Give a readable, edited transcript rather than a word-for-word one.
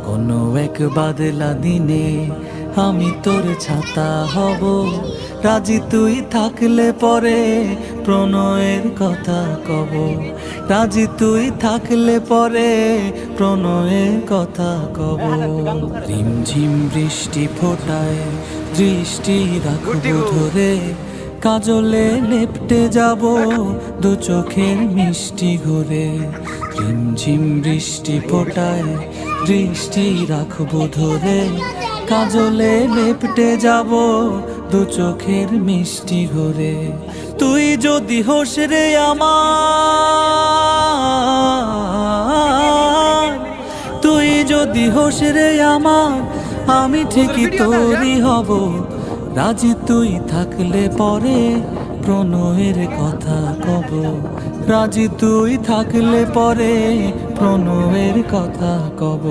কোনো এক বাদলা দিনে আমি তোর ছাতা হব, রাজি তুই থাকলে পরে প্রণয়ের কথা কব। রাজি তুই থাকলে পরে প্রণয়ের কথা কব। রিমঝিম বৃষ্টি ফোটায় দৃষ্টি রাখবো ধরে, কাজলে লেপটে যাব দু চোখের মিষ্টি ঘুরে। রিমঝিম বৃষ্টি ফোটায় দৃষ্টি রাখবো ধরে, কাজলে লেপটে যাব দু চোখের মিষ্টি ঘুরে। তুই যদি হোস রে আমার, তুই যদি হোস রে আমার, আমি ঠিকই তোরই হব। রাজি তুই থাকলে পরে প্রণয়ের কথা কব। রাজি তুই থাকলে পরে প্রণয়ের কথা কব।